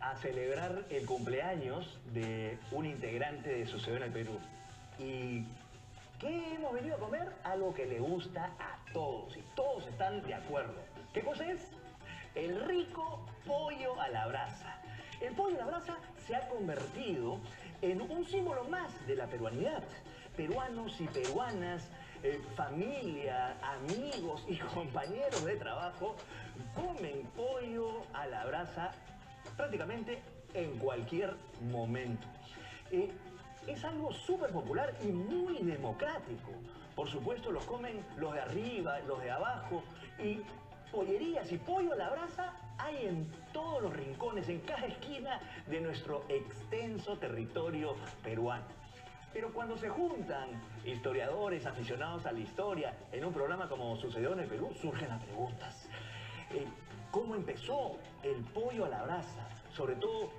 a celebrar el cumpleaños de un integrante de Sucedió en el Perú. ¿Y qué hemos venido a comer? Algo que le gusta a todos y todos están de acuerdo. ¿Qué cosa es? El rico pollo a la brasa. El pollo a la brasa se ha convertido en un símbolo más de la peruanidad. Peruanos y peruanas, familia, amigos y compañeros de trabajo comen pollo a la brasa prácticamente en cualquier momento. Es algo súper popular y muy democrático. Por supuesto, los comen los de arriba, los de abajo, y pollerías y pollo a la brasa hay en todos los rincones, en cada esquina de nuestro extenso territorio peruano. Pero cuando se juntan historiadores aficionados a la historia en un programa como Sucedió en el Perú, surgen las preguntas. ¿Cómo empezó el pollo a la brasa? Sobre todo,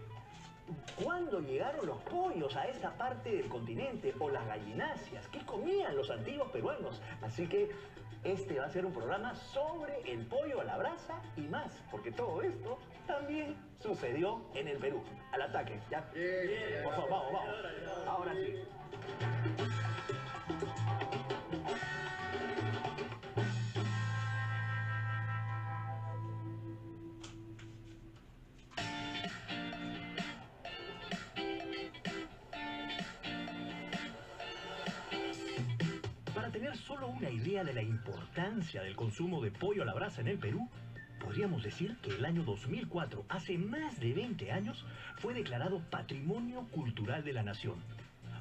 ¿cuándo llegaron los pollos a esta parte del continente? O las gallináceas. ¿Qué comían los antiguos peruanos? Así que este va a ser un programa sobre el pollo a la brasa y más, porque todo esto también sucedió en el Perú. Al ataque, ¿ya? Bien, por favor, vamos, vamos. Ahora sí. Para tener solo una idea de la importancia del consumo de pollo a la brasa en el Perú, podríamos decir que el año 2004, hace más de 20 años, fue declarado Patrimonio Cultural de la Nación.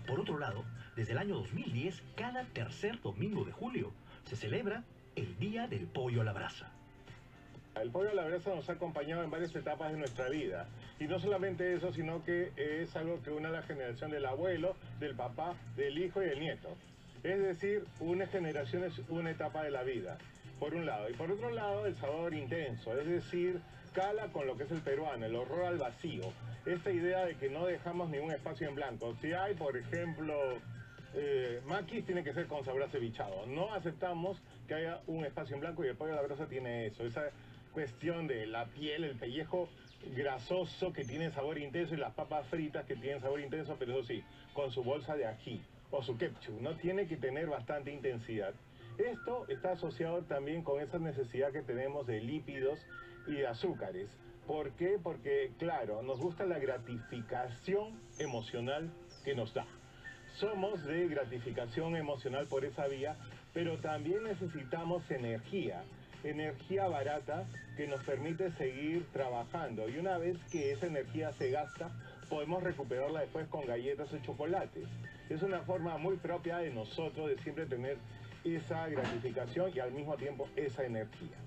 Por otro lado, desde el año 2010, cada tercer domingo de julio, se celebra el Día del Pollo a la Brasa. El pollo a la brasa nos ha acompañado en varias etapas de nuestra vida. Y no solamente eso, sino que es algo que une a la generación del abuelo, del papá, del hijo y del nieto. Es decir, una generación es una etapa de la vida, por un lado. Y por otro lado, el sabor intenso, es decir, cala con lo que es el peruano, el horror al vacío. Esta idea de que no dejamos ningún espacio en blanco. Si hay, por ejemplo, maquis, tiene que ser con sabor acevichado. No aceptamos que haya un espacio en blanco y el pollo a la brasa tiene eso. Esa cuestión de la piel, el pellejo grasoso que tiene sabor intenso y las papas fritas que tienen sabor intenso, pero eso sí, con su bolsa de ají o su ketchup, no tiene que tener bastante intensidad. Esto está asociado también con esa necesidad que tenemos de lípidos y de azúcares. ¿Por qué? Porque, claro, nos gusta la gratificación emocional que nos da. Somos de gratificación emocional por esa vía, pero también necesitamos energía barata que nos permite seguir trabajando. Y una vez que esa energía se gasta, podemos recuperarla después con galletas o chocolates. Es una forma muy propia de nosotros de siempre tener esa gratificación y al mismo tiempo esa energía.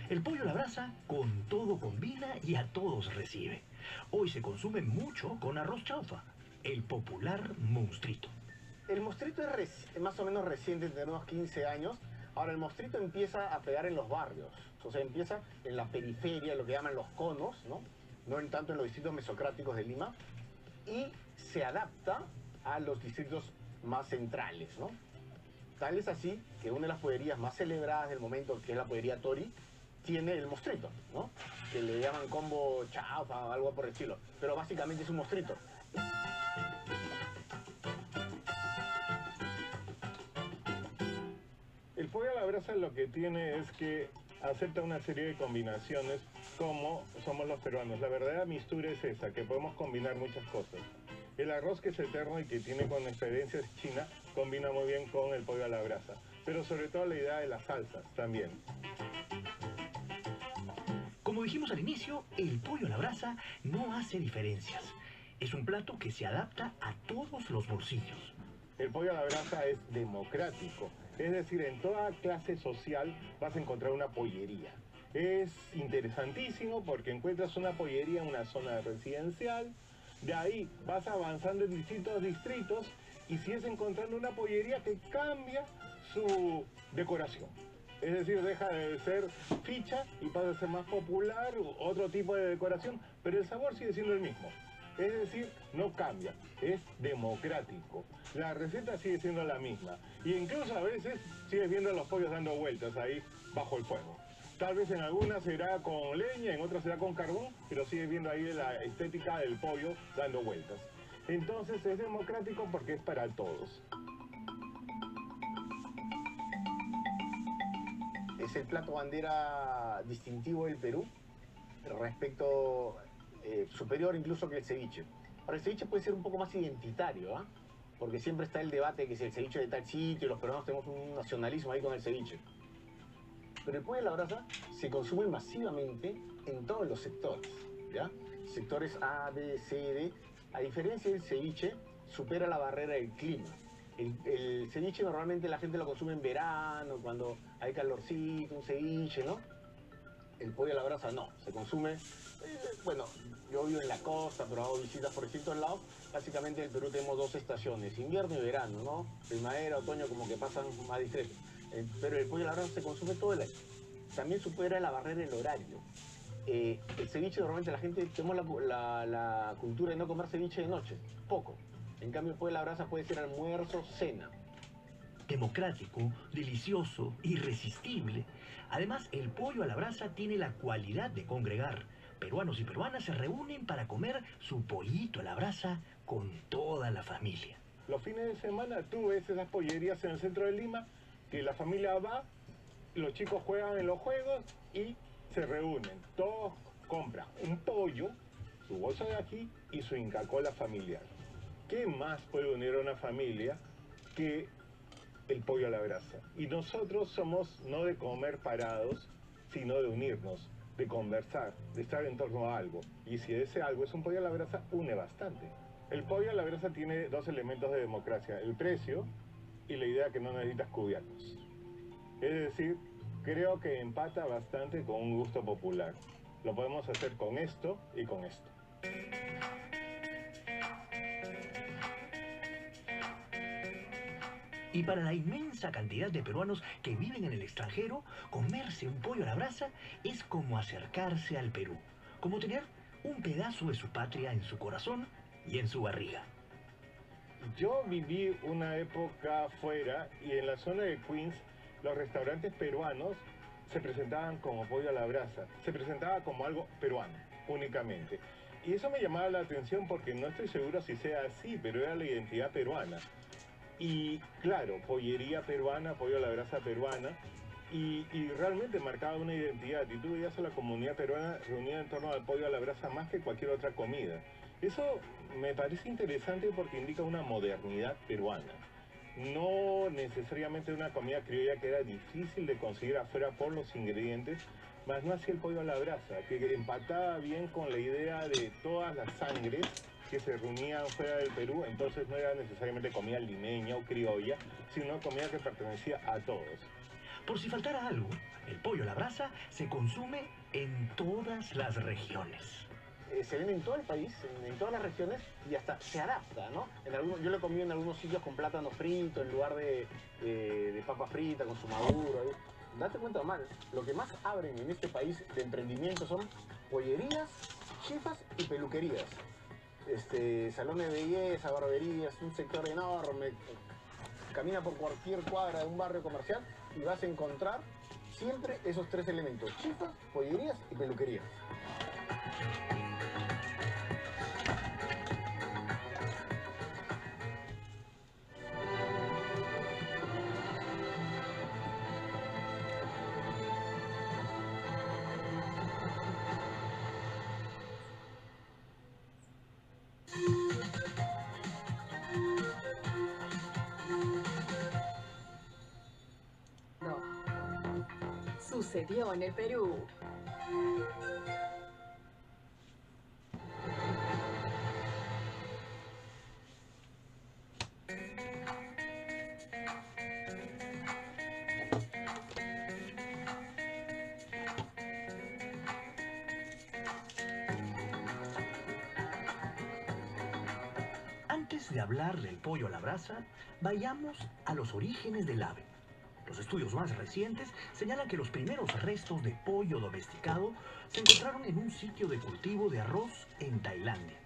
El pollo a la brasa con todo combina y a todos recibe. Hoy se consume mucho con arroz chaufa, el popular monstruito. El monstruito es más o menos reciente, de unos 15 años. Ahora, el monstruito empieza a pegar en los barrios, o sea, empieza en la periferia, lo que llaman los conos, ¿no? No en tanto en los distritos mesocráticos de Lima, y se adapta a los distritos más centrales, ¿no? Tal es así que una de las pollerías más celebradas del momento, que es la pollería Tori, tiene el monstruito, ¿no? Que le llaman combo chaufa o algo por el estilo, pero básicamente es un monstruito. El pollo a la brasa lo que tiene es que acepta una serie de combinaciones como somos los peruanos. La verdadera mistura es esa, que podemos combinar muchas cosas. El arroz, que es eterno y que tiene con excedencias china, combina muy bien con el pollo a la brasa. Pero sobre todo la idea de las salsas también. Como dijimos al inicio, el pollo a la brasa no hace diferencias. Es un plato que se adapta a todos los bolsillos. El pollo a la brasa es democrático, es decir, en toda clase social vas a encontrar una pollería. Es interesantísimo porque encuentras una pollería en una zona residencial, de ahí vas avanzando en distintos distritos y sigues encontrando una pollería que cambia su decoración. Es decir, deja de ser ficha y pasa a ser más popular, otro tipo de decoración, pero el sabor sigue siendo el mismo. Es decir, no cambia, es democrático. La receta sigue siendo la misma. Y incluso a veces sigues viendo a los pollos dando vueltas ahí bajo el fuego. Tal vez en algunas será con leña, en otras será con carbón, pero sigues viendo ahí la estética del pollo dando vueltas. Entonces es democrático porque es para todos. Es el plato bandera distintivo del Perú, respecto superior incluso que el ceviche. Ahora, el ceviche puede ser un poco más identitario, ¿ah? Porque siempre está el debate que si el ceviche de tal sitio, y los peruanos tenemos un nacionalismo ahí con el ceviche. Pero el pollo a la brasa se consume masivamente en todos los sectores, ¿ya? Sectores A, B, C, D. A diferencia del ceviche, supera la barrera del clima. El ceviche normalmente la gente lo consume en verano, cuando hay calorcito, un ceviche, ¿no? El pollo a la brasa no, se consume, bueno, yo vivo en la costa, pero hago visitas por distintos lados. Básicamente en el Perú tenemos dos estaciones, invierno y verano, ¿no? Primavera, otoño, como que pasan más discretos. Pero el pollo a la brasa se consume todo el año. También supera la barrera del horario. El ceviche, normalmente la gente tenemos la cultura de no comer ceviche de noche, poco. En cambio, el pollo a la brasa puede ser almuerzo, cena. Democrático, delicioso, irresistible. Además, el pollo a la brasa tiene la cualidad de congregar. Peruanos y peruanas se reúnen para comer su pollito a la brasa con toda la familia. Los fines de semana tú ves esas pollerías en el centro de Lima, que la familia va, los chicos juegan en los juegos y se reúnen. Todos compran un pollo, su bolsa de ají y su Inca Kola familiar. ¿Qué más puede unir a una familia que el pollo a la brasa? Y nosotros somos no de comer parados, sino de unirnos, de conversar, de estar en torno a algo. Y si ese algo es un pollo a la brasa, une bastante. El pollo a la brasa tiene dos elementos de democracia: el precio y la idea que no necesitas cubiertos. Es decir, creo que empata bastante con un gusto popular. Lo podemos hacer con esto y con esto. Y para la inmensa cantidad de peruanos que viven en el extranjero, comerse un pollo a la brasa es como acercarse al Perú, como tener un pedazo de su patria en su corazón y en su barriga. Yo viví una época fuera y en la zona de Queens los restaurantes peruanos se presentaban como pollo a la brasa, se presentaba como algo peruano únicamente. Y eso me llamaba la atención porque no estoy seguro si sea así, pero era la identidad peruana. Y claro, pollería peruana, pollo a la brasa peruana, y realmente marcaba una identidad. Y tú veías a la comunidad peruana reunida en torno al pollo a la brasa más que cualquier otra comida. Eso me parece interesante porque indica una modernidad peruana. No necesariamente una comida criolla que era difícil de conseguir afuera por los ingredientes, más no así el pollo a la brasa, que empataba bien con la idea de todas las sangres que se reunían fuera del Perú. Entonces no era necesariamente comida limeña o criolla, sino comida que pertenecía a todos. Por si faltara algo, el pollo a la brasa se consume en todas las regiones. Se vende en todo el país, en todas las regiones, y hasta se adapta, ¿no? Yo lo he comido en algunos sitios con plátano frito en lugar de papa frita con su maduro. Date cuenta, Omar, lo que más abren en este país de emprendimiento son pollerías, chifas y peluquerías. Salones de belleza, barberías, un sector enorme. Camina por cualquier cuadra de un barrio comercial y vas a encontrar siempre esos tres elementos: chifas, pollerías y peluquerías. Sucedió en el Perú. Antes de hablar del pollo a la brasa, vayamos a los orígenes del ave. Los estudios más recientes señalan que los primeros restos de pollo domesticado se encontraron en un sitio de cultivo de arroz en Tailandia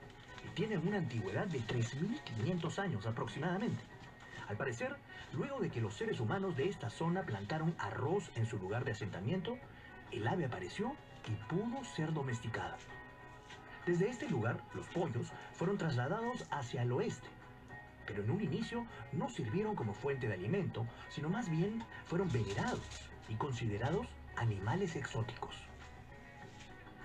y tienen una antigüedad de 3.500 años aproximadamente. Al parecer, luego de que los seres humanos de esta zona plantaron arroz en su lugar de asentamiento, el ave apareció y pudo ser domesticada. Desde este lugar, los pollos fueron trasladados hacia el oeste, pero en un inicio no sirvieron como fuente de alimento, sino más bien fueron venerados y considerados animales exóticos.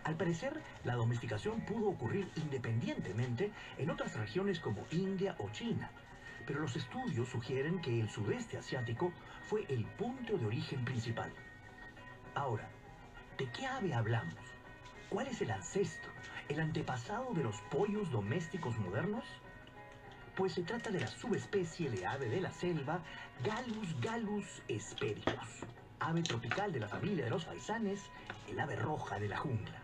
Al parecer, la domesticación pudo ocurrir independientemente en otras regiones como India o China, pero los estudios sugieren que el sudeste asiático fue el punto de origen principal. Ahora, ¿de qué ave hablamos? ¿Cuál es el ancestro, el antepasado de los pollos domésticos modernos? Pues se trata de la subespecie de ave de la selva Gallus hespericus, ave tropical de la familia de los faisanes, el ave roja de la jungla.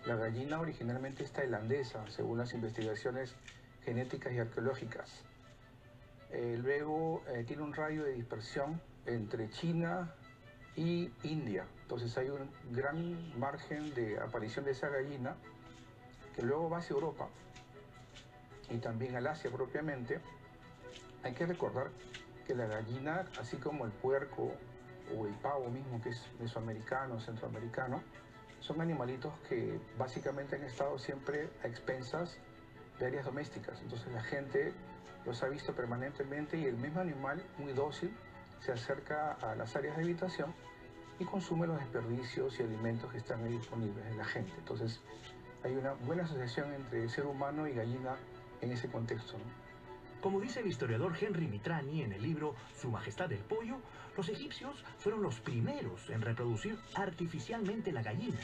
La gallina originalmente es tailandesa, según las investigaciones genéticas y arqueológicas. Luego tiene un radio de dispersión entre China y India. Entonces hay un gran margen de aparición de esa gallina que luego va hacia Europa y también al Asia propiamente. Hay que recordar que la gallina, así como el puerco o el pavo mismo, que es mesoamericano, centroamericano, son animalitos que básicamente han estado siempre a expensas de áreas domésticas. Entonces la gente los ha visto permanentemente y el mismo animal, muy dócil, se acerca a las áreas de habitación y consume los desperdicios y alimentos que están ahí disponibles en la gente. Entonces hay una buena asociación entre ser humano y gallina en ese contexto, ¿no? Como dice el historiador Henry Mitrani en el libro Su Majestad el Pollo, los egipcios fueron los primeros en reproducir artificialmente la gallina.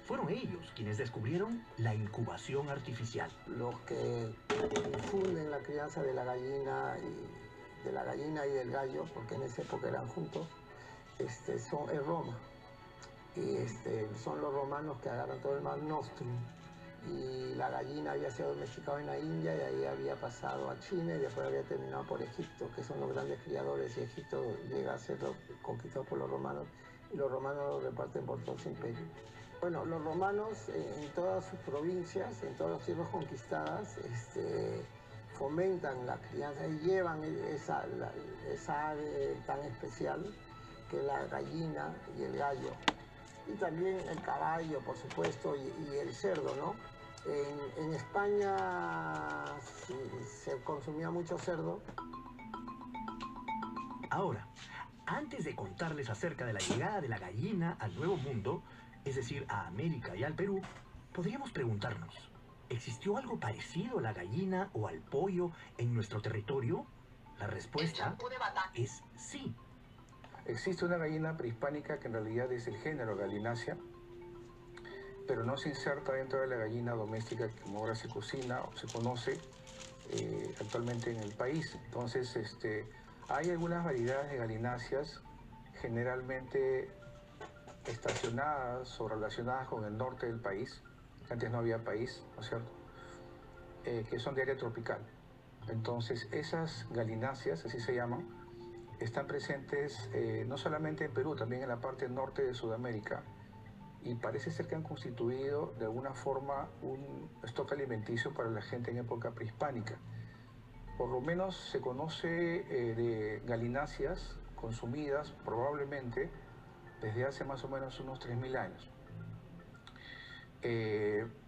Fueron ellos quienes descubrieron la incubación artificial. Los que difunden la crianza de la gallina y del gallo, porque en esa época eran juntos, es Roma. Y son los romanos que agarran todo el Mar Nostrum. Y la gallina había sido domesticada en la India y ahí había pasado a China y después había terminado por Egipto, que son los grandes criadores, y Egipto llega a ser conquistado por los romanos y los romanos lo reparten por todo su imperio. Bueno, los romanos en todas sus provincias, en todas las tierras conquistadas, fomentan la crianza y llevan esa ave tan especial que es la gallina y el gallo. Y también el caballo, por supuesto, y el cerdo, ¿no? En España se consumía mucho cerdo. Ahora, antes de contarles acerca de la llegada de la gallina al Nuevo Mundo, es decir, a América y al Perú, podríamos preguntarnos, ¿existió algo parecido a la gallina o al pollo en nuestro territorio? La respuesta es sí. Existe una gallina prehispánica que en realidad es el género Gallinacia, pero no se inserta dentro de la gallina doméstica que como ahora se cocina o se conoce actualmente en el país. Entonces, hay algunas variedades de galináceas, generalmente estacionadas o relacionadas con el norte del país, antes no había país, ¿no es cierto?, que son de área tropical. Entonces, esas galináceas, así se llaman, están presentes no solamente en Perú, también en la parte norte de Sudamérica, y parece ser que han constituido de alguna forma un stock alimenticio para la gente en época prehispánica. Por lo menos se conoce de galináceas consumidas probablemente desde hace más o menos unos 3.000 años.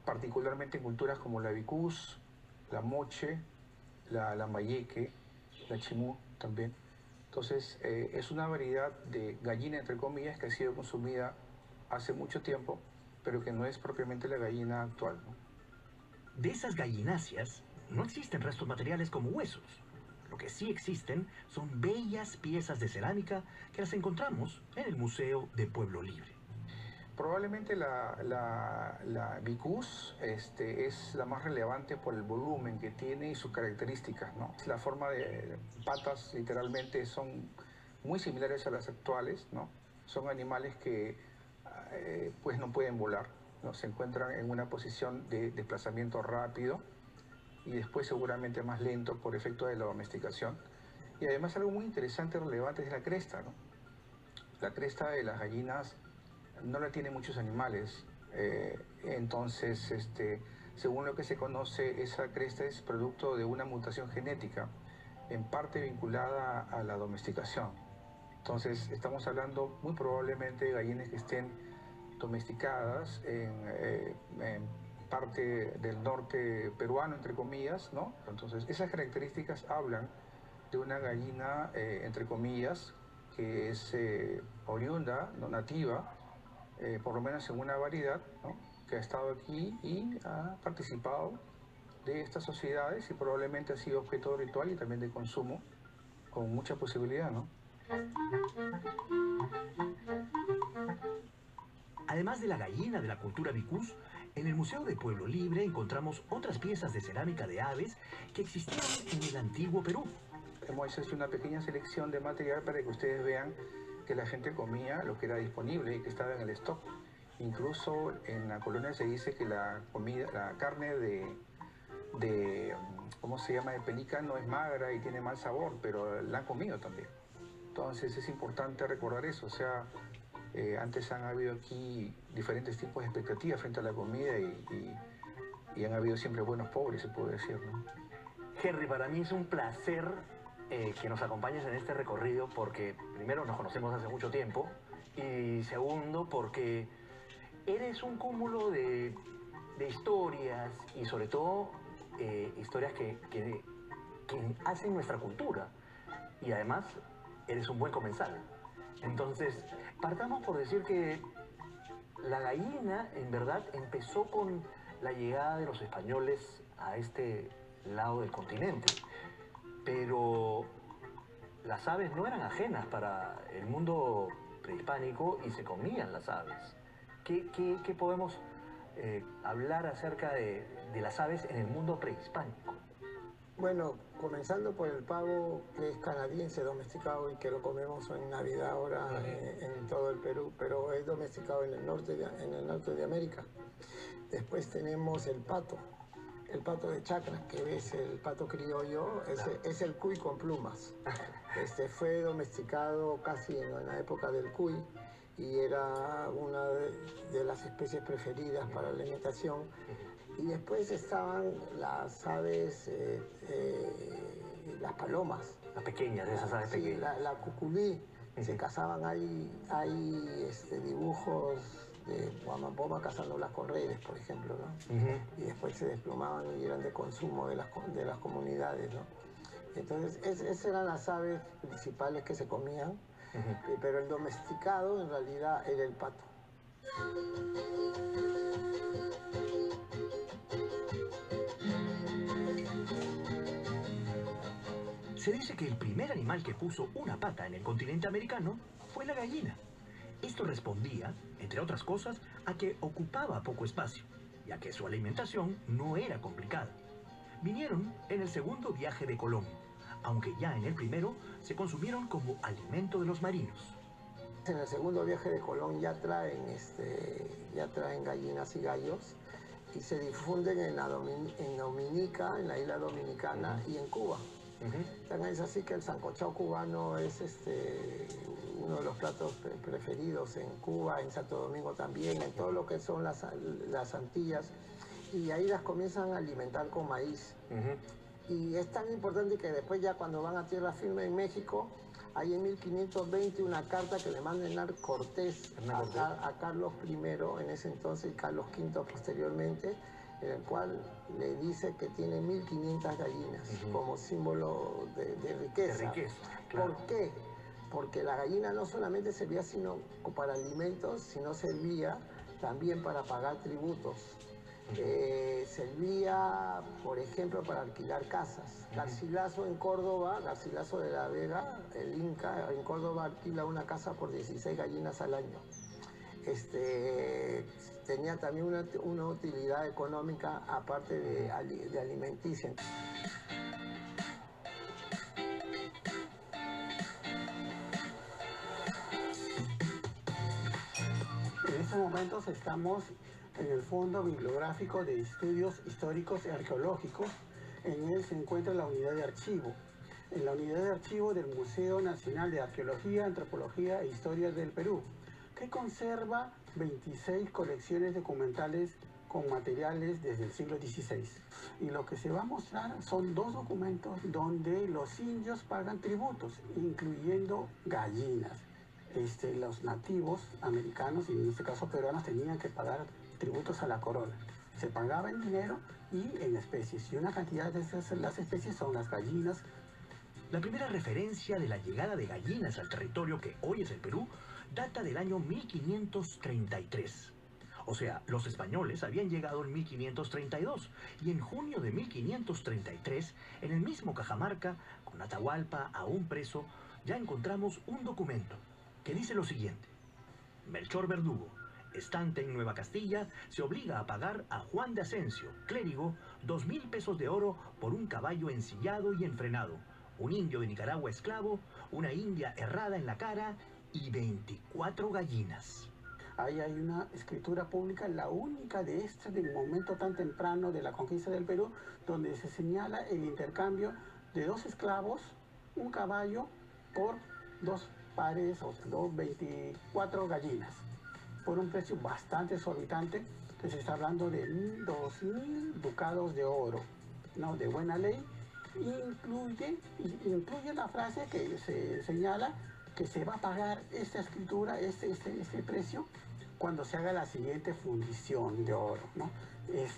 Particularmente en culturas como la vicús, la moche, la lambayeque, la chimú también. Entonces, es una variedad de gallina, entre comillas, que ha sido consumida hace mucho tiempo, pero que no es propiamente la gallina actual, ¿no? De esas gallináceas no existen restos materiales como huesos. Lo que sí existen son bellas piezas de cerámica que las encontramos en el Museo de Pueblo Libre. Probablemente la vicús es la más relevante por el volumen que tiene y sus características, ¿no? La forma de patas literalmente son muy similares a las actuales, ¿no? Son animales que pues no pueden volar, ¿no? Se encuentran en una posición de desplazamiento rápido y después seguramente más lento por efecto de la domesticación. Y además algo muy interesante y relevante es la cresta, ¿no? La cresta de las gallinas no la tienen muchos animales, entonces según lo que se conoce, esa cresta es producto de una mutación genética, en parte vinculada a la domesticación. Entonces estamos hablando muy probablemente de gallinas que estén domesticadas en parte del norte peruano, entre comillas, ¿no? Entonces esas características hablan de una gallina, entre comillas, que es oriunda, no nativa, por lo menos en una variedad, ¿no? Que ha estado aquí y ha participado de estas sociedades y probablemente ha sido objeto de ritual y también de consumo, con mucha posibilidad, ¿no? Además de la gallina de la cultura Vicús, en el Museo de Pueblo Libre encontramos otras piezas de cerámica de aves que existieron en el antiguo Perú. Hemos hecho una pequeña selección de material para que ustedes vean que la gente comía lo que era disponible y que estaba en el stock. Incluso en la colonia se dice que la carne ¿cómo se llama?, de pelícano es magra y tiene mal sabor, pero la han comido también. Entonces es importante recordar eso, o sea, antes han habido aquí diferentes tipos de expectativas frente a la comida y han habido siempre buenos pobres, se puede decir, ¿no? Henry, para mí es un placer que nos acompañes en este recorrido porque primero nos conocemos hace mucho tiempo y segundo porque eres un cúmulo de historias y sobre todo historias que hacen nuestra cultura y además eres un buen comensal. Entonces, partamos por decir que la gallina en verdad empezó con la llegada de los españoles a este lado del continente, pero las aves no eran ajenas para el mundo prehispánico y se comían las aves. ¿Qué podemos hablar acerca de las aves en el mundo prehispánico? Bueno, comenzando por el pavo, que es canadiense, domesticado y que lo comemos en Navidad ahora en todo el Perú, pero es domesticado en el norte de América. Después tenemos el pato de chacra, que es el pato criollo, es el cuy con plumas. Fue domesticado casi en la época del cuy y era una de las especies preferidas para la alimentación. Y después estaban las aves, las palomas. Las pequeñas, de esas aves Sí, pequeñas. la cuculí. Se cazaban, hay dibujos de Guamapoma cazándolas con redes, por ejemplo, ¿no? Y después se desplumaban y eran de consumo de las comunidades, ¿no? Entonces, esas eran las aves principales que se comían, pero el domesticado en realidad era el pato. Se dice que el primer animal que puso una pata en el continente americano fue la gallina. Esto respondía, entre otras cosas, a que ocupaba poco espacio, ya que su alimentación no era complicada. Vinieron en el segundo viaje de Colón, aunque ya en el primero se consumieron como alimento de los marinos. En el segundo viaje de Colón ya traen gallinas y gallos y se difunden en Dominica, en la isla dominicana y en Cuba. Es así que el sancochado cubano es uno de los platos preferidos en Cuba, en Santo Domingo también, en todo lo que son las Antillas, y ahí las comienzan a alimentar con maíz. Y es tan importante que después ya cuando van a tierra firme en México, hay en 1520 una carta que le manda Hernán Cortés a Carlos I en ese entonces y Carlos V posteriormente, en el cual le dice que tiene 1500 gallinas como símbolo de riqueza. De riqueza, claro. ¿Por qué? Porque la gallina no solamente servía sino para alimentos, sino servía también para pagar tributos. Servía, por ejemplo, para alquilar casas. Garcilaso en Córdoba, Garcilaso de la Vega, el Inca, en Córdoba alquila una casa por 16 gallinas al año. Tenía también una utilidad económica aparte de alimenticia. En estos momentos estamos en el Fondo Bibliográfico de Estudios Históricos y Arqueológicos. En él se encuentra la unidad de archivo. En la unidad de archivo del Museo Nacional de Arqueología, Antropología e Historia del Perú, que conserva 26 colecciones documentales con materiales desde el siglo XVI. Y lo que se va a mostrar son dos documentos donde los indios pagan tributos, incluyendo gallinas. Los nativos americanos, y en este caso peruanos, tenían que pagar tributos a la corona. Se pagaba en dinero y en especies, y una cantidad de las especies son las gallinas. La primera referencia de la llegada de gallinas al territorio que hoy es el Perú data del año 1533. O sea, los españoles habían llegado en 1532 y en junio de 1533, en el mismo Cajamarca, con Atahualpa aún preso, ya encontramos un documento que dice lo siguiente. Melchor Verdugo, estante en Nueva Castilla, se obliga a pagar a Juan de Asensio, clérigo, 2.000 pesos de oro por un caballo ensillado y enfrenado, un indio de Nicaragua esclavo, una india herrada en la cara y 24 gallinas. Ahí hay una escritura pública, la única de del momento tan temprano de la conquista del Perú, donde se señala el intercambio de 2 esclavos, un caballo, por 2 pares, o sea, 24 gallinas, por un precio bastante exorbitante, que se está hablando de 2.000 ducados de oro, ¿no? De buena ley. Incluye la frase que se señala que se va a pagar esta escritura, este precio, cuando se haga la siguiente fundición de oro, ¿no?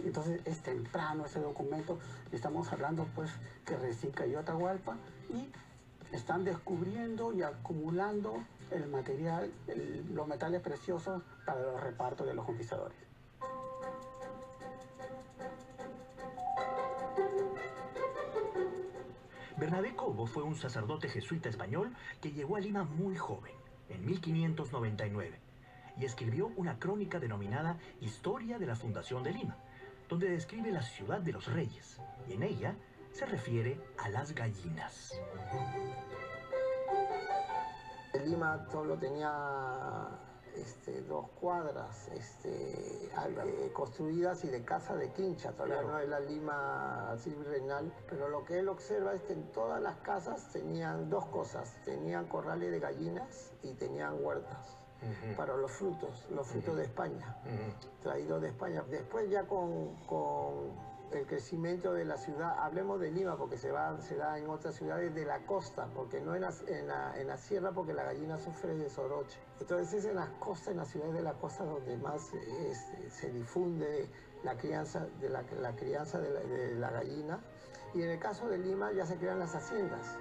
Entonces es temprano ese documento, estamos hablando pues que recién cayó Atahualpa y están descubriendo y acumulando el material, los metales preciosos para los repartos de los conquistadores. Bernabé Cobo fue un sacerdote jesuita español que llegó a Lima muy joven, en 1599, y escribió una crónica denominada Historia de la Fundación de Lima, donde describe la ciudad de los reyes, y en ella se refiere a las gallinas. Lima solo tenía 2 cuadras construidas y de casa de quincha, todavía no es la Lima así virreinal, pero lo que él observa es que en todas las casas tenían 2 cosas, tenían corrales de gallinas y tenían huertas. Para los frutos de España, traídos de España. Después ya con el crecimiento de la ciudad, hablemos de Lima porque se da en otras ciudades de la costa, porque no en la sierra, porque la gallina sufre de soroche. Entonces es en las costas, en las ciudades de la costa donde más se difunde la crianza de la gallina, y en el caso de Lima ya se crean las haciendas.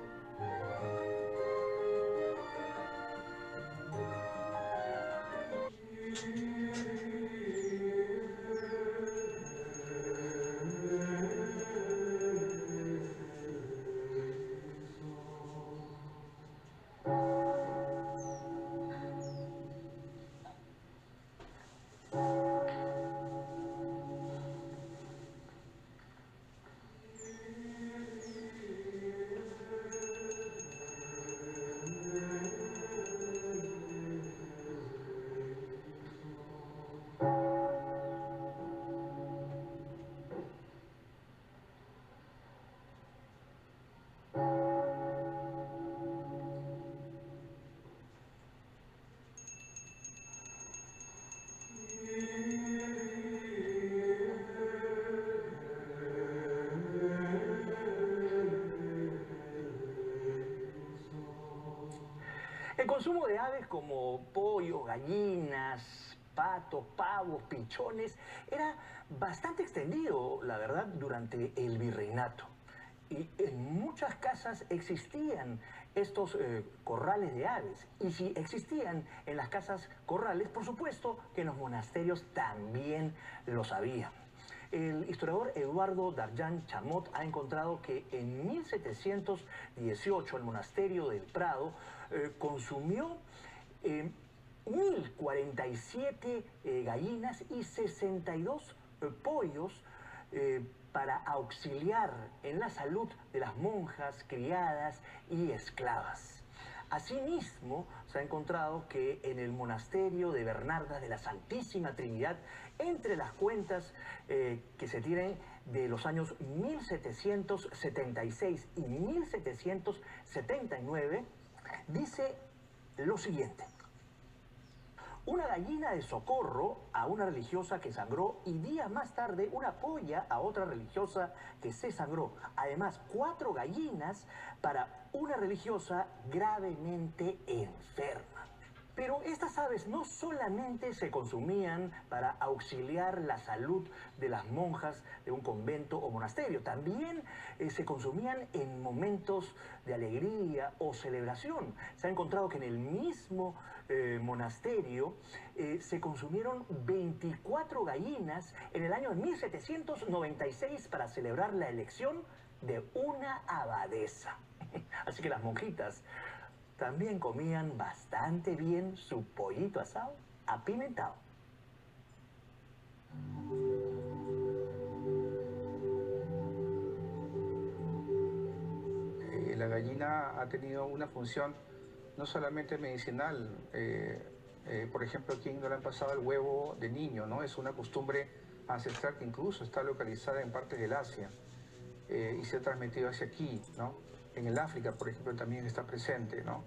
El consumo de aves como pollo, gallinas, patos, pavos, pichones era bastante extendido, la verdad, durante el virreinato. Y en muchas casas existían estos corrales de aves. Y si existían en las casas corrales, por supuesto que en los monasterios también los había. El historiador Eduardo Darjan Chamot ha encontrado que en 1718 el monasterio del Prado consumió 1.047 gallinas y 62 pollos para auxiliar en la salud de las monjas, criadas y esclavas. Asimismo, se ha encontrado que en el monasterio de Bernardas de la Santísima Trinidad, entre las cuentas que se tienen de los años 1776 y 1779, dice lo siguiente. una gallina de socorro a una religiosa que sangró y días más tarde una polla a otra religiosa que se sangró. Además, 4 gallinas para una religiosa gravemente enferma. Pero estas aves no solamente se consumían para auxiliar la salud de las monjas de un convento o monasterio, también se consumían en momentos de alegría o celebración. Se ha encontrado que en el mismo monasterio se consumieron 24 gallinas en el año 1796 para celebrar la elección de una abadesa. Así que las monjitas también comían bastante bien su pollito asado apimentado. La gallina ha tenido una función no solamente medicinal. Por ejemplo, aquí no le han pasado el huevo de niño, ¿no? Es una costumbre ancestral que incluso está localizada en partes del Asia y se ha transmitido hacia aquí, ¿no? En el África, por ejemplo, también está presente, ¿no?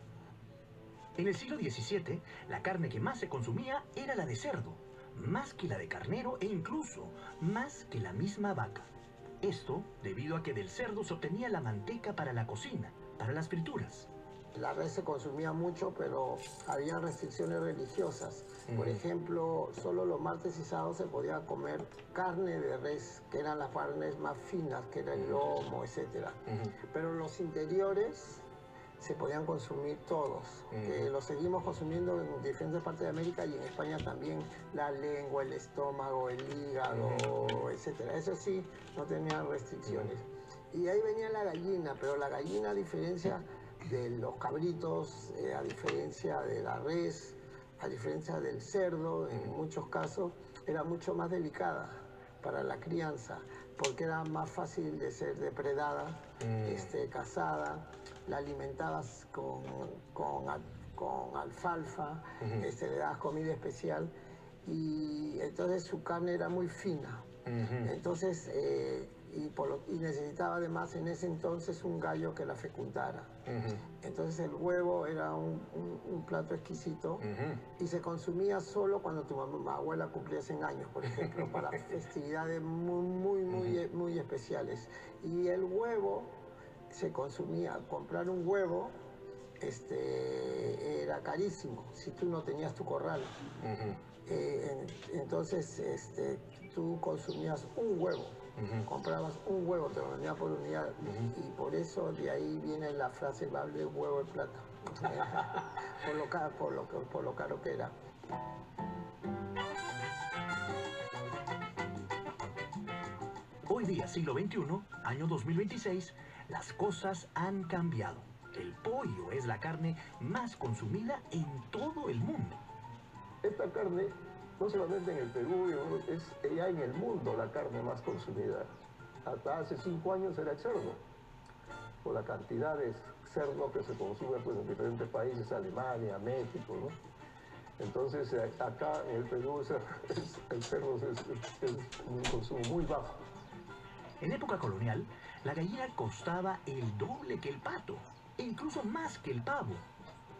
En el siglo XVII, la carne que más se consumía era la de cerdo, más que la de carnero e incluso más que la misma vaca. Esto debido a que del cerdo se obtenía la manteca para la cocina, para las frituras. La res se consumía mucho, pero había restricciones religiosas. Por ejemplo, solo los martes y sábados se podía comer carne de res, que eran las carnes más finas, que era el lomo, etc. Pero los interiores se podían consumir todos, que los seguimos consumiendo en diferentes partes de América y en España también, la lengua, el estómago, el hígado, etc. Eso sí, no tenían restricciones. Y ahí venía la gallina, pero la gallina, a diferencia de los cabritos, a diferencia de la res, a diferencia del cerdo, en muchos casos, era mucho más delicada para la crianza, porque era más fácil de ser depredada, cazada, la alimentabas con alfalfa, le dabas comida especial, y entonces su carne era muy fina. Entonces, y necesitaba además en ese entonces un gallo que la fecundara. Entonces el huevo era un plato exquisito y se consumía solo cuando tu abuela cumplía 100 años, por ejemplo, para festividades muy especiales. Y el huevo se consumía, comprar un huevo era carísimo si tú no tenías tu corral. Entonces tú consumías un huevo. Comprabas un huevo, te lo vendían por unidad, y por eso de ahí viene la frase vale huevo de plata, por lo caro que era. Hoy día, siglo XXI, año 2026, las cosas han cambiado. El pollo es la carne más consumida en todo el mundo. Esta carne, no solamente en el Perú, es ya en el mundo la carne más consumida. Hasta hace 5 años era el cerdo, por la cantidad de cerdo que se consume pues, en diferentes países, Alemania, México, ¿no? Entonces, acá en el Perú el cerdo es un consumo muy bajo. En época colonial, la gallina costaba el doble que el pato, e incluso más que el pavo.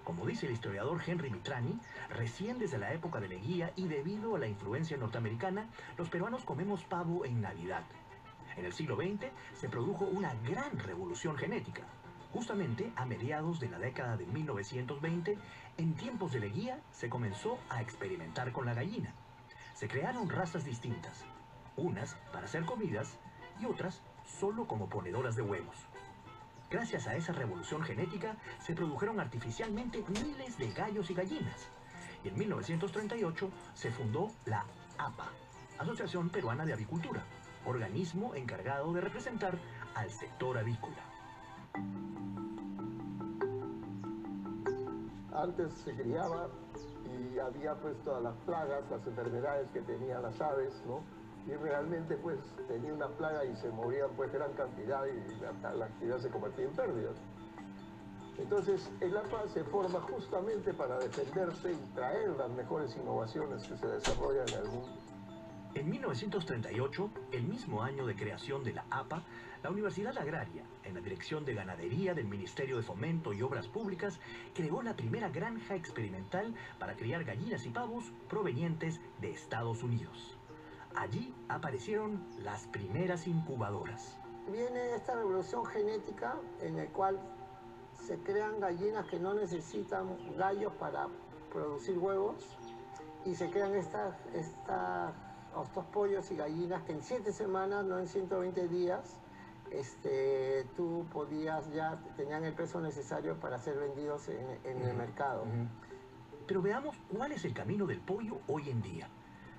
Como dice el historiador Henry Mitrani, recién desde la época de Leguía y debido a la influencia norteamericana, los peruanos comemos pavo en Navidad. En el siglo XX se produjo una gran revolución genética. Justamente a mediados de la década de 1920, en tiempos de Leguía, se comenzó a experimentar con la gallina. Se crearon razas distintas, unas para ser comidas y otras solo como ponedoras de huevos. Gracias a esa revolución genética, se produjeron artificialmente miles de gallos y gallinas. Y en 1938 se fundó la APA, Asociación Peruana de Avicultura, organismo encargado de representar al sector avícola. Antes se criaba y había pues todas las plagas, las enfermedades que tenían las aves, ¿no? Y realmente pues tenía una plaga y se morían pues gran cantidad y la actividad se convertía en pérdidas. Entonces el APA se forma justamente para defenderse y traer las mejores innovaciones que se desarrollan en el mundo. En 1938, el mismo año de creación de la APA, La Universidad Agraria, en la Dirección de Ganadería del Ministerio de Fomento y Obras Públicas, creó la primera granja experimental para criar gallinas y pavos provenientes de Estados Unidos. Allí aparecieron las primeras incubadoras. Viene esta revolución genética en la cual se crean gallinas que no necesitan gallos para producir huevos y se crean estos pollos y gallinas que en 7 semanas, no en 120 días, tú podías tenían el peso necesario para ser vendidos en el mercado. Pero veamos cuál es el camino del pollo hoy en día,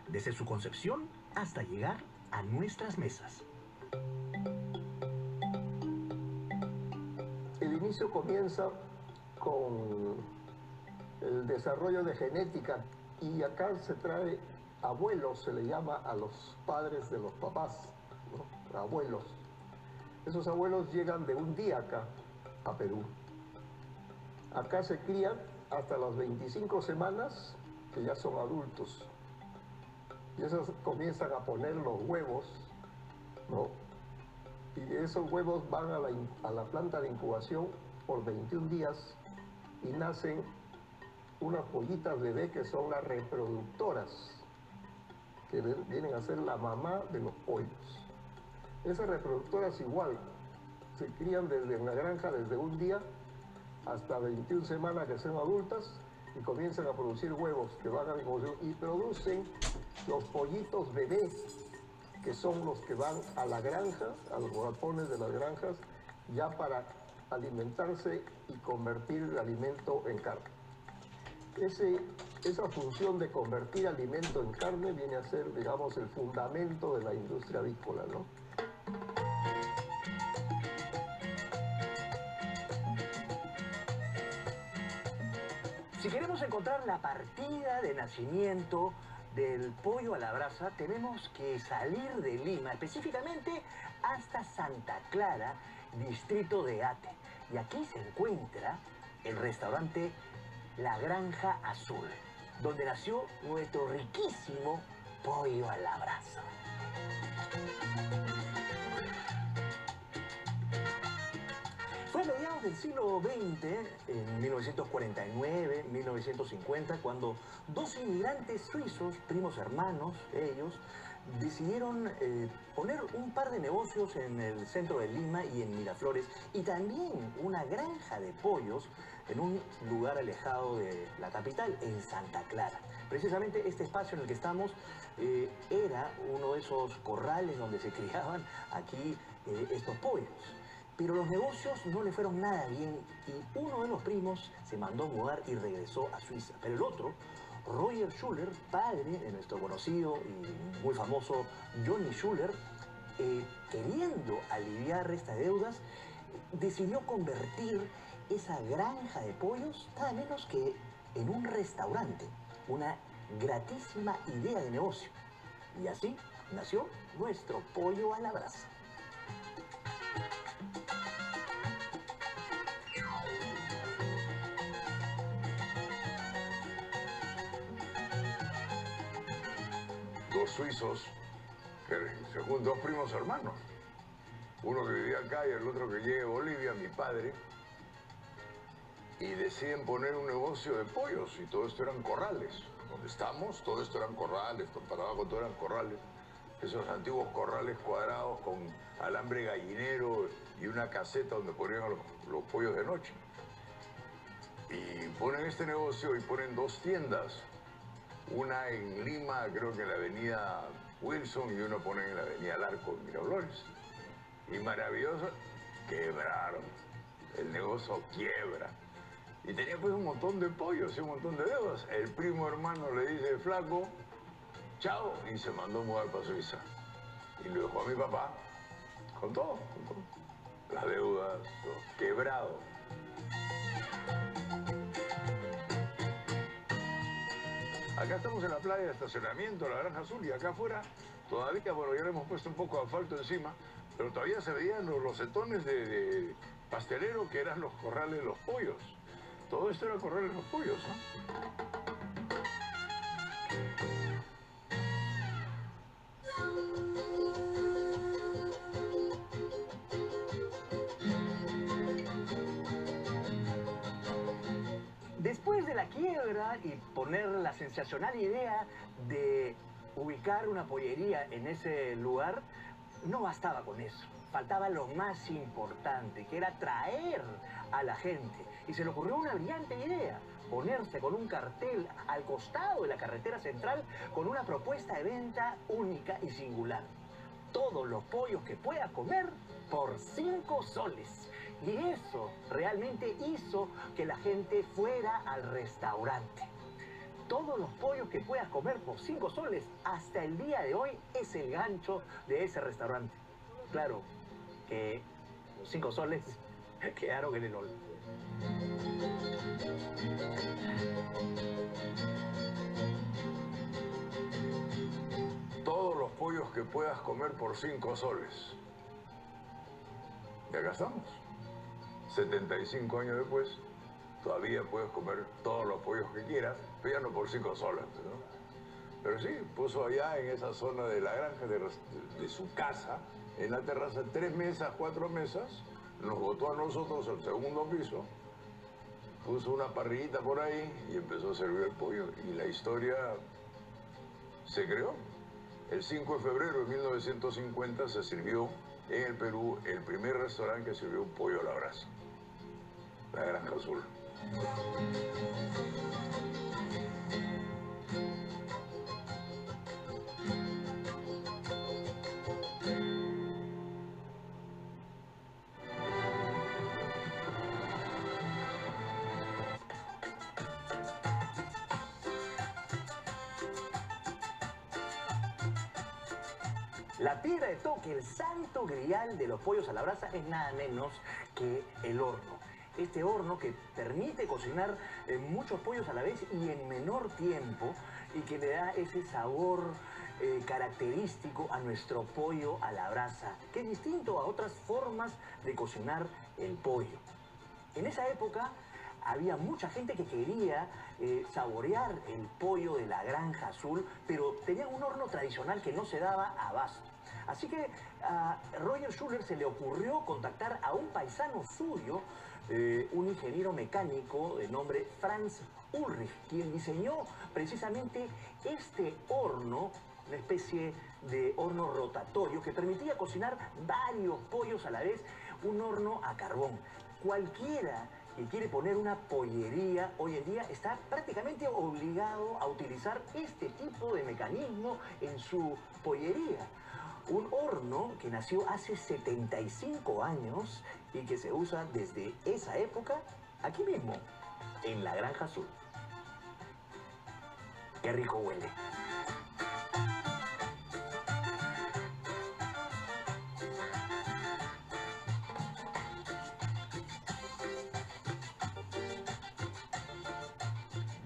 desde su concepción hasta llegar a nuestras mesas. El inicio comienza con el desarrollo de genética y acá se trae abuelos, se le llama a los padres de los papás, ¿no? Abuelos. Esos abuelos llegan de un día acá, a Perú. Acá se crían hasta las 25 semanas, que ya son adultos. Y esos comienzan a poner los huevos, ¿no? Y esos huevos van a la planta de incubación por 21 días y nacen unas pollitas bebé que son las reproductoras, que vienen a ser la mamá de los pollos. Esas reproductoras igual, se crían en la granja desde un día hasta 21 semanas que son adultas y comienzan a producir huevos que van a la incubación y producen los pollitos bebés, que son los que van a la granja, a los galpones de las granjas, ya para alimentarse y convertir el alimento en carne. Esa función de convertir alimento en carne viene a ser, digamos, el fundamento de la industria avícola, ¿no? Si queremos encontrar la partida de nacimiento del pollo a la brasa, tenemos que salir de Lima, específicamente hasta Santa Clara, distrito de Ate. Y aquí se encuentra el restaurante La Granja Azul, donde nació nuestro riquísimo pollo a la brasa. Fue a mediados del siglo XX, en 1949, 1950, cuando dos inmigrantes suizos, primos hermanos, ellos, decidieron poner un par de negocios en el centro de Lima y en Miraflores, y también una granja de pollos en un lugar alejado de la capital, en Santa Clara. Precisamente este espacio en el que estamos era uno de esos corrales donde se criaban aquí estos pollos. Pero los negocios no le fueron nada bien y uno de los primos se mandó a mudar y regresó a Suiza. Pero el otro, Roger Schuller, padre de nuestro conocido y muy famoso Johnny Schuller, queriendo aliviar estas deudas, decidió convertir esa granja de pollos nada menos que en un restaurante. Una gratísima idea de negocio. Y así nació nuestro pollo a la brasa. Dos suizos, según dos primos hermanos. Uno que vivía acá y el otro que llega de Bolivia, mi padre. Y deciden poner un negocio de pollos y todo esto eran corrales. Donde estamos, todo esto eran corrales, para abajo todo eran corrales. Esos antiguos corrales cuadrados con alambre gallinero y una caseta donde ponían los pollos de noche. Y ponen este negocio y ponen dos tiendas. Una en Lima, creo que en la avenida Wilson, y una ponen en la avenida Larco, en Miraflores. Y maravilloso, quebraron. El negocio quiebra. Y tenía pues un montón de pollos y un montón de deudas. El primo hermano le dice, flaco, chao, y se mandó a mudar para Suiza. Y lo dejó a mi papá con todo, con todo. Las deudas, todo, quebrado. Acá estamos en la playa de estacionamiento, la Granja Azul, y acá afuera todavía, bueno, ya le hemos puesto un poco de asfalto encima, pero todavía se veían los rosetones de pastelero que eran los corrales de los pollos. Todo esto era corrales de los pollos, ¿no? la quiebra y poner la sensacional idea de ubicar una pollería en ese lugar, no bastaba con eso. Faltaba lo más importante, que era atraer a la gente. Y se le ocurrió una brillante idea: ponerse con un cartel al costado de la carretera central con una propuesta de venta única y singular. Todos los pollos que pueda comer por 5 soles. Y eso realmente hizo que la gente fuera al restaurante. Todos los pollos que puedas comer por 5 soles, hasta el día de hoy, es el gancho de ese restaurante. Claro que los 5 soles quedaron en el olvido. Todos los pollos que puedas comer por 5 soles. Y acá estamos. 75 años después, todavía puedes comer todos los pollos que quieras, pero ya no por 5 soles, ¿no? Pero sí, puso allá en esa zona de la granja de su casa, en la terraza, 3 mesas, 4 mesas, nos botó a nosotros al segundo piso, puso una parrillita por ahí y empezó a servir el pollo. Y la historia se creó. El 5 de febrero de 1950 se sirvió en el Perú el primer restaurante que sirvió un pollo a la brasa, la Granja Azul. La piedra de toque, el santo grial de los pollos a la brasa, es nada menos que el horno. Este horno que permite cocinar muchos pollos a la vez y en menor tiempo, y que le da ese sabor característico a nuestro pollo a la brasa, que es distinto a otras formas de cocinar el pollo. En esa época había mucha gente que quería saborear el pollo de la Granja Azul, pero tenían un horno tradicional que no se daba abasto. Así que a Roger Schuller se le ocurrió contactar a un paisano suyo, un ingeniero mecánico de nombre Franz Ulrich, quien diseñó precisamente este horno, una especie de horno rotatorio que permitía cocinar varios pollos a la vez, un horno a carbón. Cualquiera que quiere poner una pollería hoy en día está prácticamente obligado a utilizar este tipo de mecanismo en su pollería. Un horno que nació hace 75 años y que se usa desde esa época aquí mismo, en la Granja Azul. ¡Qué rico huele!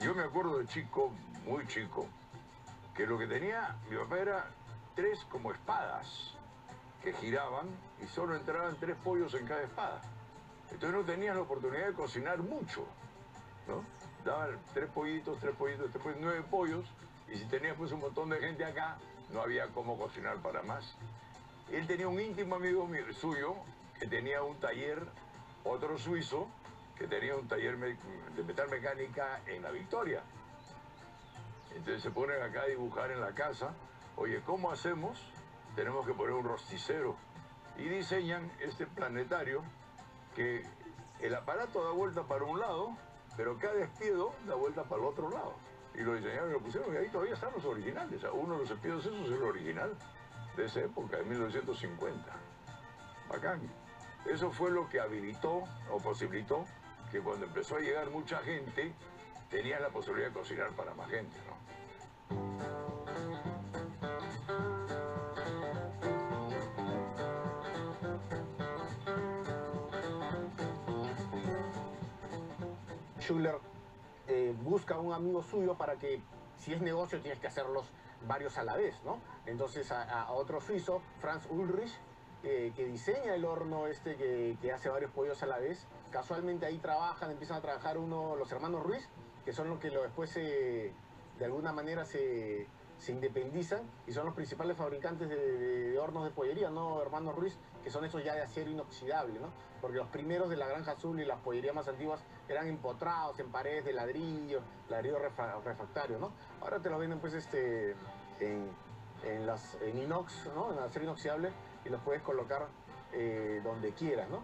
Yo me acuerdo de chico, muy chico, que lo que tenía mi papá era 3 como espadas que giraban y solo entraban 3 pollos en cada espada. Entonces no tenías la oportunidad de cocinar mucho, ¿no? Daban 3 pollitos, 9 pollos, y si tenías pues un montón de gente acá, no había cómo cocinar para más. Él tenía un íntimo amigo suyo que tenía un taller, otro suizo, que tenía un taller de metalmecánica en La Victoria. Entonces se ponen acá a dibujar en la casa. Oye, ¿cómo hacemos? Tenemos que poner un rosticero. Y diseñan este planetario que el aparato da vuelta para un lado, pero cada espiedo da vuelta para el otro lado. Y lo diseñaron y lo pusieron, y ahí todavía están los originales. O sea, uno de los espiedos esos es el original de esa época, de 1950. Bacán. Eso fue lo que habilitó o posibilitó que cuando empezó a llegar mucha gente, tenían la posibilidad de cocinar para más gente, ¿no? Schuller busca a un amigo suyo para que, si es negocio, tienes que hacerlos varios a la vez, ¿no? Entonces a otro suizo, Franz Ulrich, que diseña el horno este que hace varios pollos a la vez. Casualmente ahí empiezan a trabajar los hermanos Ruiz, que son los que después de alguna manera se se independizan y son los principales fabricantes de hornos de pollería, ¿no, hermano Ruiz? Que son esos ya de acero inoxidable, ¿no? Porque los primeros de la Granja Azul y las pollerías más antiguas eran empotrados en paredes de ladrillo refractario, ¿no? Ahora te lo venden pues en inox, ¿no? En acero inoxidable, y los puedes colocar donde quieras, ¿no?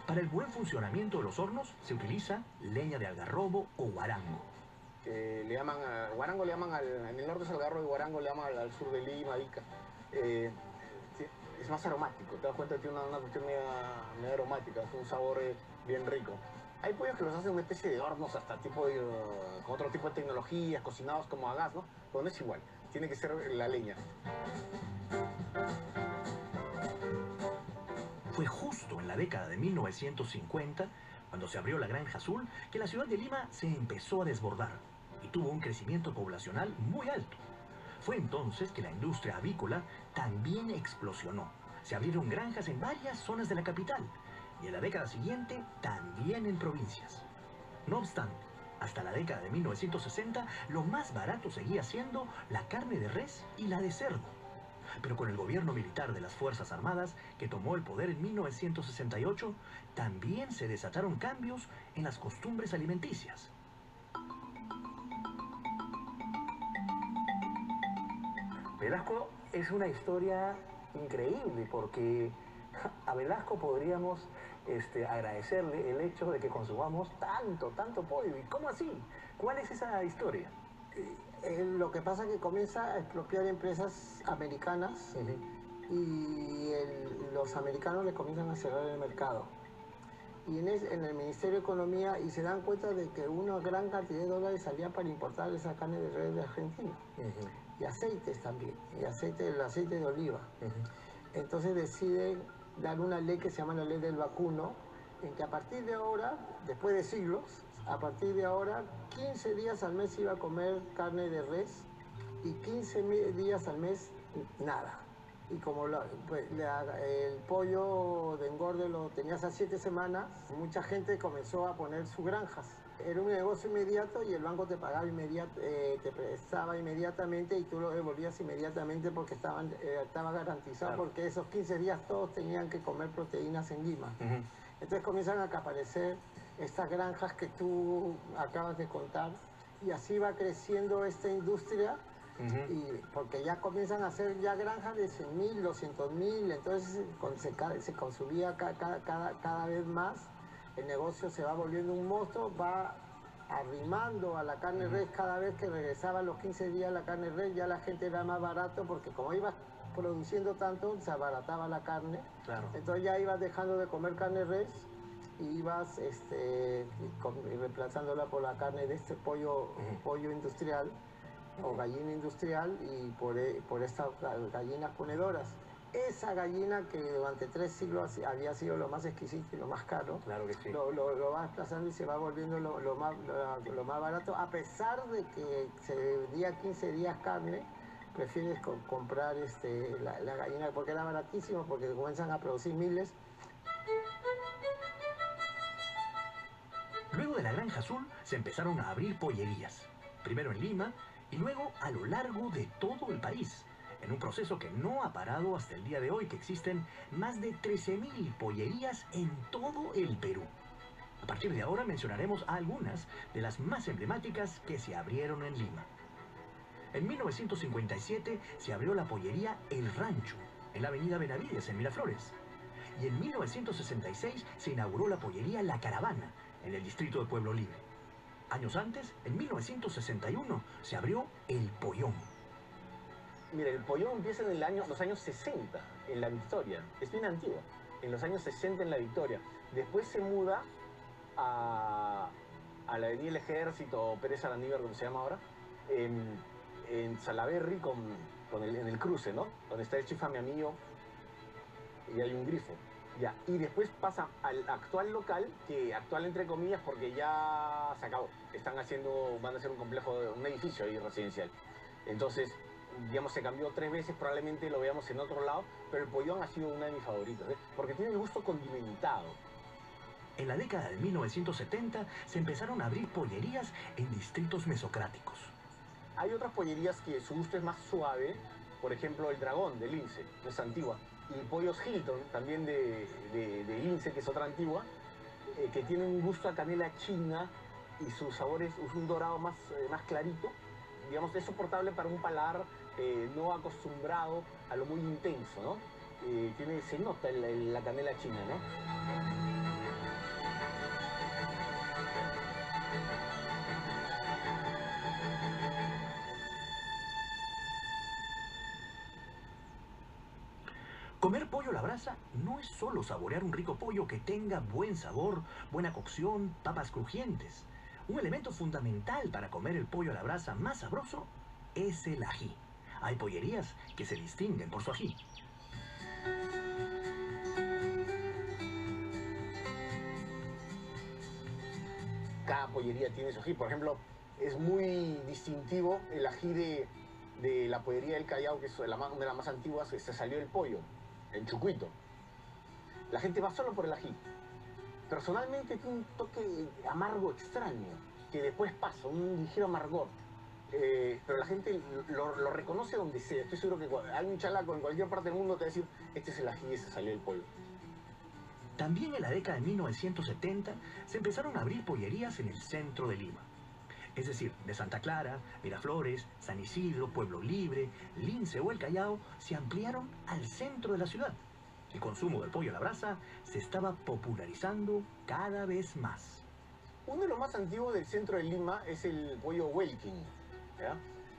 Para el buen funcionamiento de los hornos se utiliza leña de algarrobo o guarango. Le llaman guarango, le llaman en el norte es algarrobo y guarango le llaman al sur de Lima, Ica. Es más aromático, te das cuenta que tiene una cuestión media aromática, es un sabor bien rico. Hay pollos que los hacen una especie de hornos hasta con otro tipo de tecnologías, cocinados como a gas, ¿no? Pero no es igual, tiene que ser la leña. Fue justo en la década de 1950, cuando se abrió la Granja Azul, que la ciudad de Lima se empezó a desbordar y tuvo un crecimiento poblacional muy alto. Fue entonces que la industria avícola también explosionó. Se abrieron granjas en varias zonas de la capital y en la década siguiente también en provincias. No obstante, hasta la década de 1960, lo más barato seguía siendo la carne de res y la de cerdo. Pero con el gobierno militar de las Fuerzas Armadas, que tomó el poder en 1968, también se desataron cambios en las costumbres alimenticias. Velasco es una historia increíble porque a Velasco podríamos agradecerle el hecho de que consumamos tanto pollo. ¿Y cómo así? ¿Cuál es esa historia? Lo que pasa es que comienza a expropiar empresas americanas y los americanos le comienzan a cerrar el mercado. Y en el Ministerio de Economía y se dan cuenta de que una gran cantidad de dólares salía para importar esa carne de res de Argentina. Y aceites también, el aceite de oliva. Entonces deciden dar una ley que se llama la ley del vacuno, en que a partir de ahora, después de siglos, a partir de ahora, 15 días al mes iba a comer carne de res y 15 días al mes nada. Y como el pollo de engorde lo tenías a 7 semanas, mucha gente comenzó a poner sus granjas. Era un negocio inmediato y el banco te pagaba te prestaba inmediatamente y tú lo devolvías inmediatamente porque estaba garantizado, claro. Porque esos 15 días todos tenían que comer proteínas en Lima. Entonces comienzan a aparecer estas granjas que tú acabas de contar y así va creciendo esta industria. Y porque ya comienzan a hacer ya granjas de 100.000, 200.000, entonces se consumía cada vez más, el negocio se va volviendo un monstruo, va arrimando a la carne res. Cada vez que regresaba a los 15 días la carne res, ya la gente era más barato porque como iba produciendo tanto, se abarataba la carne, claro. Entonces ya ibas dejando de comer carne res y ibas reemplazándola por la carne de este pollo industrial o gallina industrial y por estas gallinas ponedoras. Esa gallina que durante 3 siglos había sido lo más exquisito y lo más caro, claro que sí. lo va desplazando y se va volviendo lo más barato, a pesar de que se vendía 15 días carne, prefieres comprar la gallina porque era baratísimo, porque comienzan a producir miles. Luego de la Granja Azul se empezaron a abrir pollerías, primero en Lima y luego a lo largo de todo el país, en un proceso que no ha parado hasta el día de hoy, que existen más de 13.000 pollerías en todo el Perú. A partir de ahora mencionaremos algunas de las más emblemáticas que se abrieron en Lima. En 1957 se abrió la pollería El Rancho, en la avenida Benavides, en Miraflores. Y en 1966 se inauguró la pollería La Caravana, en el distrito de Pueblo Libre. Años antes, en 1961, se abrió El Pollón. Mira, El Pollón empieza en los años 60, en La Victoria. Es bien antiguo. En los años 60 en La Victoria. Después se muda a la avenida El Ejército, o Pérez Alandívar, como se llama ahora, en Salaberry, en el cruce, ¿no? Donde está el Chifa Mi Amigo y hay un grifo. Ya, y después pasa al actual local, que actual entre comillas porque ya se acabó. Van a hacer un edificio ahí residencial. Entonces, digamos, se cambió 3 veces, probablemente lo veamos en otro lado, pero el Pollón ha sido una de mis favoritas, porque tiene el gusto condimentado. En la década de 1970 se empezaron a abrir pollerías en distritos mesocráticos. Hay otras pollerías que su gusto es más suave, por ejemplo el Dragón de Lince, que es antigua, y Pollos Hilton, también de Lince, que es otra antigua, que tiene un gusto a canela china y su sabor es un dorado más clarito. Digamos, es soportable para un paladar no acostumbrado a lo muy intenso, ¿no? Se nota la canela china, ¿no? Comer pollo a la brasa no es solo saborear un rico pollo que tenga buen sabor, buena cocción, papas crujientes. Un elemento fundamental para comer el pollo a la brasa más sabroso es el ají. Hay pollerías que se distinguen por su ají. Cada pollería tiene su ají. Por ejemplo, es muy distintivo el ají de la pollería del Callao, que es una de las más antiguas, que se salió el pollo, en Chucuito. La gente va solo por el ají. Personalmente tiene un toque amargo extraño, que después pasa, un ligero amargor. Pero la gente lo reconoce donde sea. Estoy seguro que hay un chalaco en cualquier parte del mundo te va a decir, este es el ají y se salió el pollo. También en la década de 1970 se empezaron a abrir pollerías en el centro de Lima. Es decir, de Santa Clara, Miraflores, San Isidro, Pueblo Libre, Lince o El Callao se ampliaron al centro de la ciudad. El consumo del pollo a la brasa se estaba popularizando cada vez más. Uno de los más antiguos del centro de Lima es el pollo Welking, ¿ya?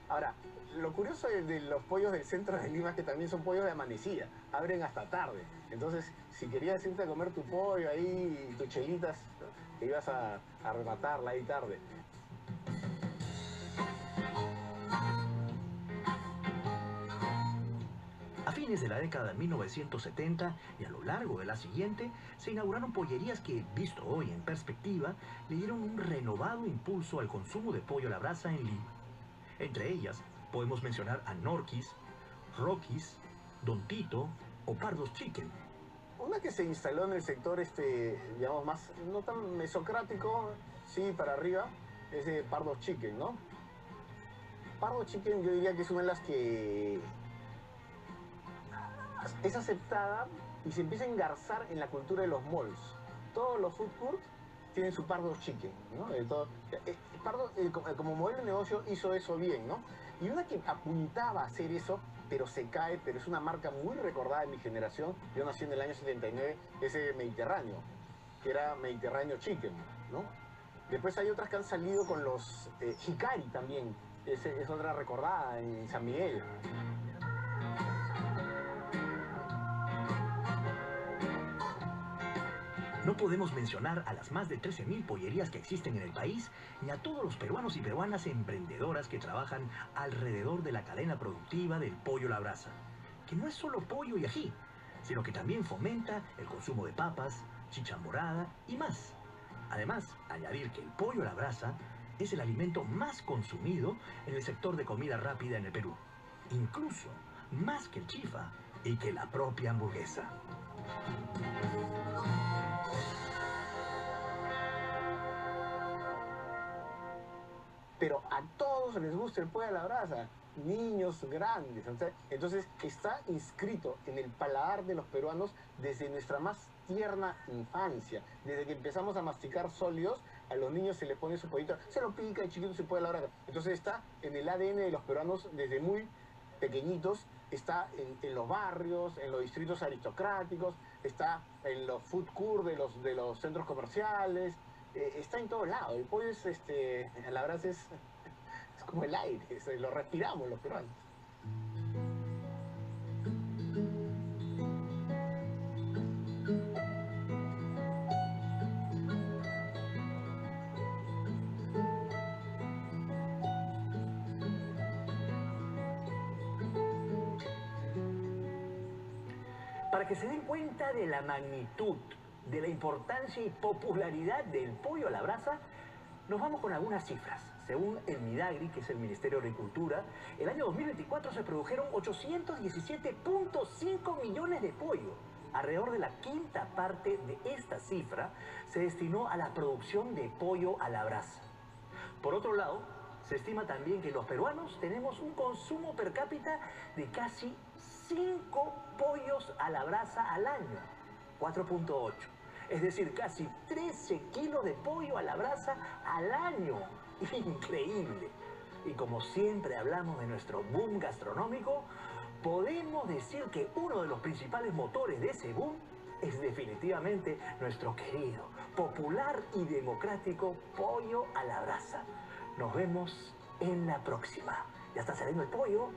Ahora, lo curioso de los pollos del centro de Lima es que también son pollos de amanecida, abren hasta tarde. Entonces, si querías irte a comer tu pollo ahí, tus chelitas, ¿no?, te ibas a rematarla ahí tarde. A fines de la década de 1970 y a lo largo de la siguiente, se inauguraron pollerías que, visto hoy en perspectiva, le dieron un renovado impulso al consumo de pollo a la brasa en Lima. Entre ellas, podemos mencionar a Norquis, Rocky's, Don Tito o Pardo's Chicken. Una que se instaló en el sector, digamos, más, no tan mesocrático, sí, para arriba, es Pardo's Chicken, ¿no? Pardo's Chicken yo diría que es una de las que es aceptada y se empieza a engarzar en la cultura de los malls. Todos los food courts tienen su Pardo's Chicken, ¿no? Pardo, como modelo de negocio, hizo eso bien, ¿no? Y una que apuntaba a hacer eso, pero se cae, pero es una marca muy recordada de mi generación, yo nací en el año 79, ese Mediterráneo, que era Mediterráneo Chicken, ¿no? Después hay otras que han salido con los Hikari también, es otra recordada en San Miguel. No podemos mencionar a las más de 13.000 pollerías que existen en el país, ni a todos los peruanos y peruanas emprendedoras que trabajan alrededor de la cadena productiva del pollo a la brasa, que no es solo pollo y ají, sino que también fomenta el consumo de papas, chicha morada y más. Además, añadir que el pollo a la brasa es el alimento más consumido en el sector de comida rápida en el Perú, incluso más que el chifa y que la propia hamburguesa. Pero a todos les gusta el pollo a la brasa, niños, grandes. Entonces está inscrito en el paladar de los peruanos desde nuestra más tierna infancia. Desde que empezamos a masticar sólidos, a los niños se les pone su pollito, se lo pica y chiquito se puede a la brasa. Entonces está en el ADN de los peruanos desde muy pequeñitos, está en los barrios, en los distritos aristocráticos, está en los food court de los centros comerciales. Está en todos lados. El pollo es, la brasa es como el aire, lo respiramos los peruanos. Para que se den cuenta de la magnitud, de la importancia y popularidad del pollo a la brasa, nos vamos con algunas cifras. Según el Midagri, que es el Ministerio de Agricultura, el año 2024 se produjeron 817.5 millones de pollo. Alrededor de la quinta parte de esta cifra se destinó a la producción de pollo a la brasa. Por otro lado, Se estima también que los peruanos tenemos un consumo per cápita de casi 5 pollos a la brasa al año, 4.8. Es decir, casi 13 kilos de pollo a la brasa al año. Increíble. Y como siempre hablamos de nuestro boom gastronómico, podemos decir que uno de los principales motores de ese boom es definitivamente nuestro querido, popular y democrático pollo a la brasa. Nos vemos en la próxima. Ya está saliendo el pollo.